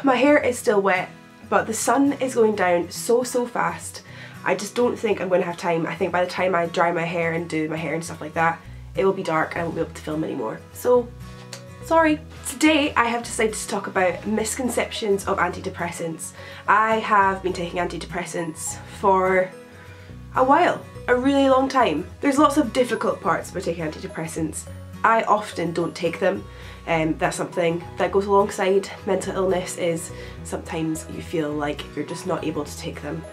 My hair is still wet, but the sun is going down so fast. I just don't think I'm going to have time. I think by the time I dry my hair and do my hair and stuff like that, it will be dark and I won't be able to film anymore. So, sorry. Today I have decided to talk about misconceptions of antidepressants. I have been taking antidepressants for a while, a really long time. There's lots of difficult parts about taking antidepressants. I often don't take them. That's something that goes alongside mental illness, is sometimes you feel like you're just not able to take them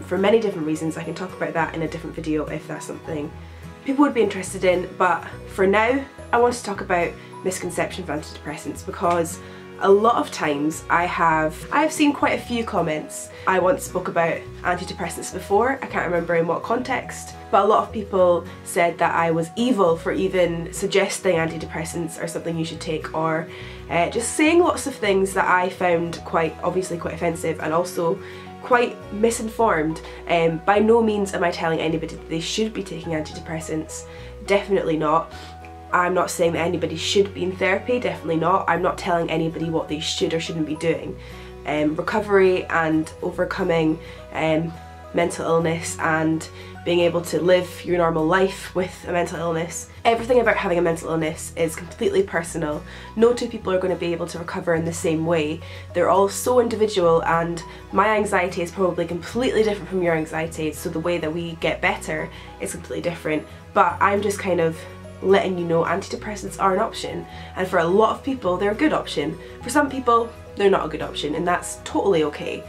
for many different reasons. I can talk about that in a different video if that's something people would be interested in, but for now I want to talk about misconceptions of antidepressants, because a lot of times I've seen quite a few comments. I once spoke about antidepressants before, I can't remember in what context, but a lot of people said that I was evil for even suggesting antidepressants are something you should take, or just saying lots of things that I found obviously quite offensive and also quite misinformed. By no means am I telling anybody that they should be taking antidepressants, definitely not. I'm not saying that anybody should be in therapy, definitely not. I'm not telling anybody what they should or shouldn't be doing. Recovery and overcoming mental illness and being able to live your normal life with a mental illness. Everything about having a mental illness is completely personal. No two people are going to be able to recover in the same way. They're all so individual, and my anxiety is probably completely different from your anxiety, so the way that we get better is completely different. But I'm just kind of letting you know antidepressants are an option, and for a lot of people they're a good option. For some people they're not a good option, and that's totally okay.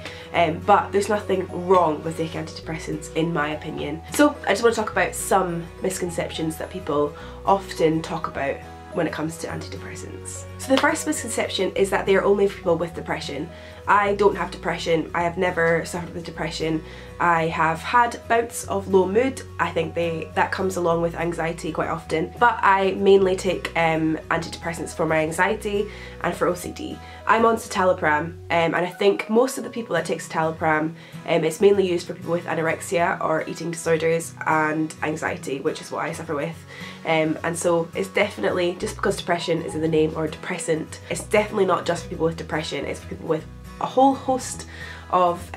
But there's nothing wrong with taking antidepressants in my opinion. So I just want to talk about some misconceptions that people often talk about when it comes to antidepressants. So the first misconception is that they are only for people with depression. I don't have depression. I have never suffered with depression. I have had bouts of low mood. I think that comes along with anxiety quite often, but I mainly take antidepressants for my anxiety and for OCD. I'm on citalopram, and I think most of the people that take citalopram, it's mainly used for people with anorexia or eating disorders and anxiety, which is what I suffer with. And so it's definitely, just because depression is in the name, or depressant, it's definitely not just for people with depression, it's for people with a whole host of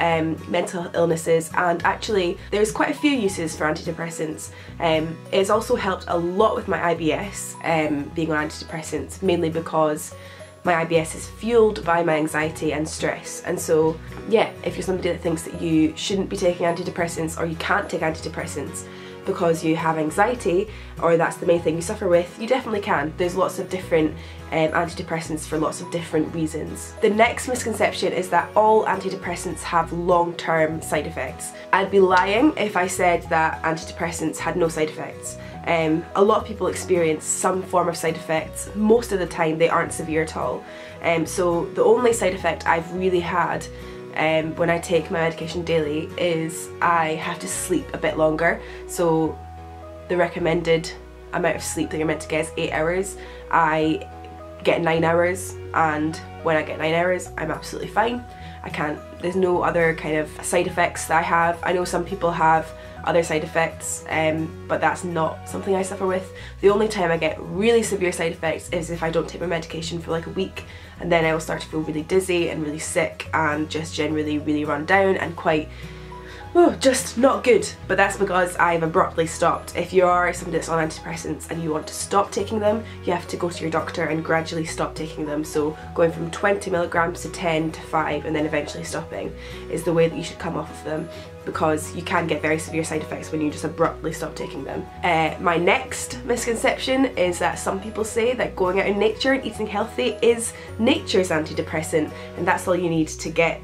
mental illnesses. And actually there's quite a few uses for antidepressants. It's also helped a lot with my IBS, being on antidepressants, mainly because my IBS is fueled by my anxiety and stress. And so yeah, if you're somebody that thinks that you shouldn't be taking antidepressants, or you can't take antidepressants because you have anxiety, or that's the main thing you suffer with, you definitely can. There's lots of different antidepressants for lots of different reasons. The next misconception is that all antidepressants have long-term side effects. I'd be lying if I said that antidepressants had no side effects. A lot of people experience some form of side effects. Most of the time they aren't severe at all. So the only side effect I've really had when I take my medication daily is I have to sleep a bit longer. So the recommended amount of sleep that you're meant to get is 8 hours. I get 9 hours, and when I get 9 hours I'm absolutely fine. There's no other kind of side effects that I have. I know some people have other side effects, but that's not something I suffer with. The only time I get really severe side effects is if I don't take my medication for like a week, and then I will start to feel really dizzy and really sick and just generally really run down and quite just not good. But that's because I've abruptly stopped. If you are somebody that's on antidepressants and you want to stop taking them, you have to go to your doctor and gradually stop taking them. So going from 20 milligrams to 10 to 5 and then eventually stopping is the way that you should come off of them, because you can get very severe side effects when you just abruptly stop taking them. My next misconception is that some people say that going out in nature and eating healthy is nature's antidepressant, and that's all you need to get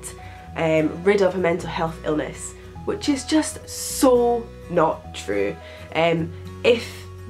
rid of a mental health illness, which is just so not true. If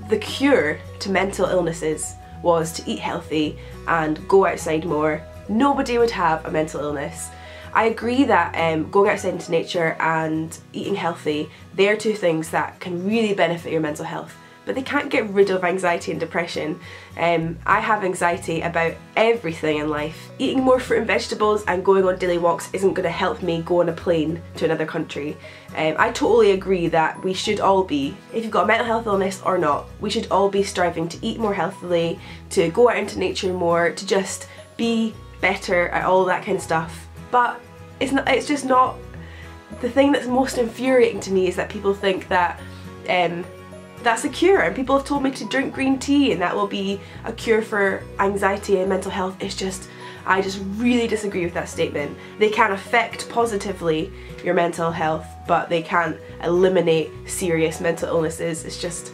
the cure to mental illnesses was to eat healthy and go outside more, nobody would have a mental illness. I agree that going outside into nature and eating healthy, they're two things that can really benefit your mental health, but they can't get rid of anxiety and depression. I have anxiety about everything in life. Eating more fruit and vegetables and going on daily walks isn't going to help me go on a plane to another country. I totally agree that we should all be, if you've got a mental health illness or not, we should all be striving to eat more healthily, to go out into nature more, to just be better at all that kind of stuff. But it's just not. The thing that's most infuriating to me is that people think that that's a cure, and people have told me to drink green tea and that will be a cure for anxiety and mental health. I just really disagree with that statement. They can affect positively your mental health, but they can't eliminate serious mental illnesses. It's just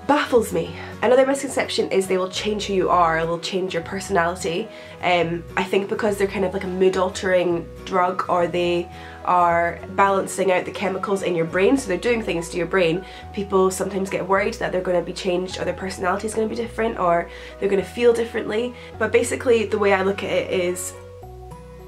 baffles me. Another misconception is they will change who you are, or they'll change your personality. I think because they're kind of like a mood altering drug, or they are balancing out the chemicals in your brain, so they're doing things to your brain, people sometimes get worried that they're going to be changed, or their personality is going to be different, or they're going to feel differently. But basically the way I look at it is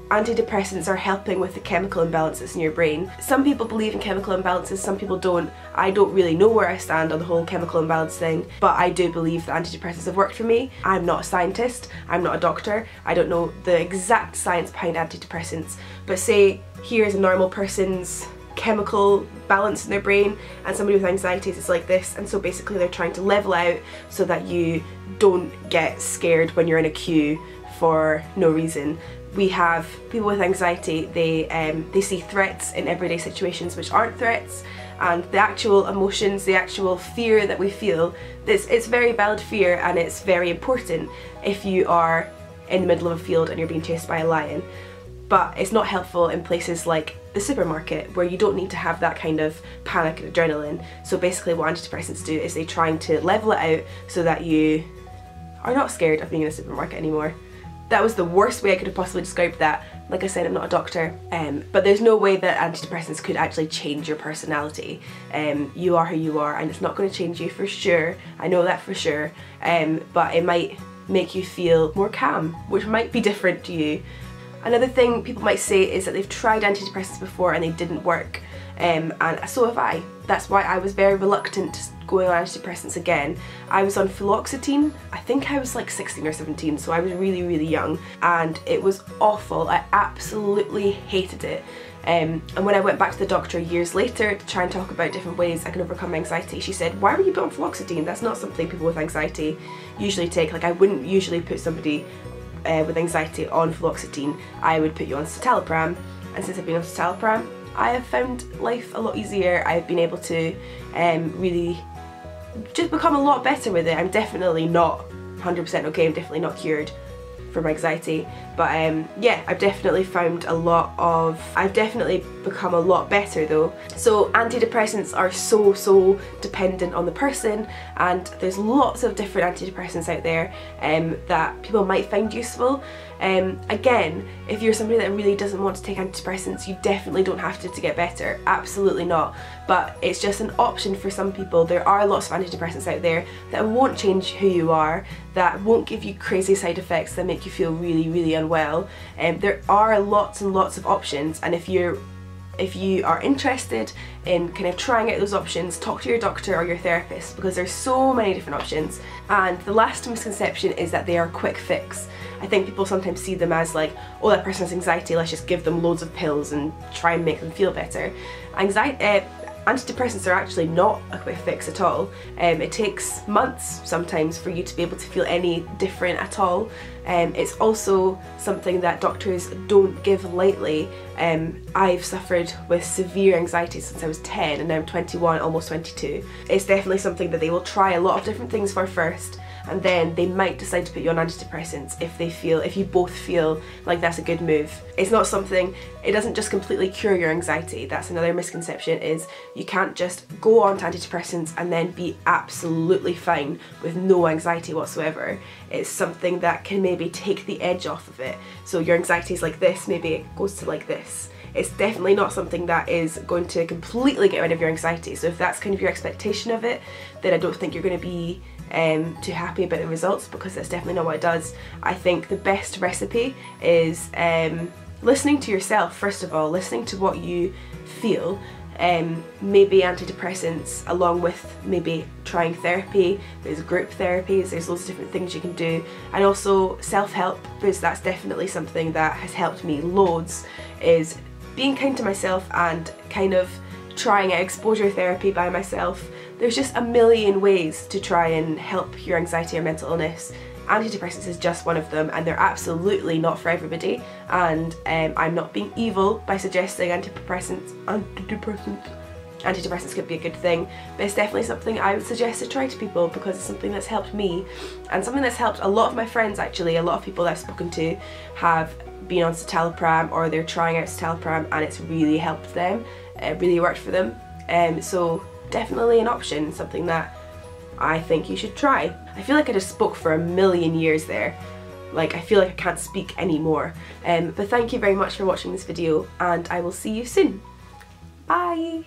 antidepressants are helping with the chemical imbalances in your brain. Some people believe in chemical imbalances, some people don't. I don't really know where I stand on the whole chemical imbalance thing, but I do believe that antidepressants have worked for me. I'm not a scientist, I'm not a doctor, I don't know the exact science behind antidepressants, but say here's a normal person's chemical balance in their brain, and somebody with anxieties is like this, and so basically they're trying to level out so that you don't get scared when you're in a queue for no reason. We have people with anxiety, they see threats in everyday situations which aren't threats, and the actual emotions, the actual fear that we feel, it's very valid fear, and it's very important if you are in the middle of a field and you're being chased by a lion. But it's not helpful in places like the supermarket, where you don't need to have that kind of panic and adrenaline. So basically what antidepressants do is they're trying to level it out so that you are not scared of being in a supermarket anymore. That was the worst way I could have possibly described that. Like I said, I'm not a doctor, but there's no way that antidepressants could actually change your personality. You are who you are, and it's not going to change you for sure. I know that for sure, but it might make you feel more calm, which might be different to you. Another thing people might say is that they've tried antidepressants before and they didn't work, and so have I. That's why I was very reluctant to going on antidepressants again. I was on fluoxetine, I think I was like 16 or 17, so I was really young, and it was awful. I absolutely hated it. And when I went back to the doctor years later to try and talk about different ways I can overcome anxiety, she said, why were you put on fluoxetine? That's not something people with anxiety usually take. Like, I wouldn't usually put somebody with anxiety on fluoxetine. I would put you on citalopram, and since I've been on citalopram, I have found life a lot easier. I've been able to really just become a lot better with it. I'm definitely not 100% okay, I'm definitely not cured from anxiety, but yeah, I've definitely become a lot better though. So antidepressants are so dependent on the person, and there's lots of different antidepressants out there that people might find useful. Again, if you're somebody that really doesn't want to take antidepressants, you definitely don't have to get better, absolutely not, but it's just an option for some people. There are lots of antidepressants out there that won't change who you are, that won't give you crazy side effects that make you feel really unwell. There are lots and lots of options, and if you are interested in kind of trying out those options, talk to your doctor or your therapist, because there's so many different options. And the last misconception is that they are a quick fix. I think people sometimes see them as like, oh, that person has anxiety, let's just give them loads of pills and try and make them feel better. Antidepressants are actually not a quick fix at all. It takes months sometimes for you to be able to feel any different at all. It's also something that doctors don't give lightly. I've suffered with severe anxiety since I was 10, and now I'm 21, almost 22. It's definitely something that they will try a lot of different things for first, and then they might decide to put you on antidepressants if you both feel like that's a good move. It's not something, it doesn't just completely cure your anxiety. That's another misconception, is you can't just go on to antidepressants and then be absolutely fine with no anxiety whatsoever. It's something that can maybe take the edge off of it. So your anxiety is like this, maybe it goes to like this. It's definitely not something that is going to completely get rid of your anxiety. So if that's kind of your expectation of it, then I don't think you're going to be too happy about the results, because that's definitely not what it does. I think the best recipe is listening to yourself, first of all, listening to what you feel. Maybe antidepressants along with maybe trying therapy. There's group therapies, there's loads of different things you can do, and also self-help, because that's definitely something that has helped me loads, is being kind to myself and kind of trying out exposure therapy by myself. There's just a million ways to try and help your anxiety or mental illness. Antidepressants is just one of them, and they're absolutely not for everybody, and I'm not being evil by suggesting antidepressants could be a good thing, but it's definitely something I would suggest to try to people because it's something that's helped me and something that's helped a lot of my friends actually. A lot of people that I've spoken to have been on citalopram or they're trying out citalopram and it's really helped them, it really worked for them, so definitely an option, something that I think you should try. I feel like I just spoke for a million years there. Like, I feel like I can't speak anymore. But thank you very much for watching this video, and I will see you soon. Bye!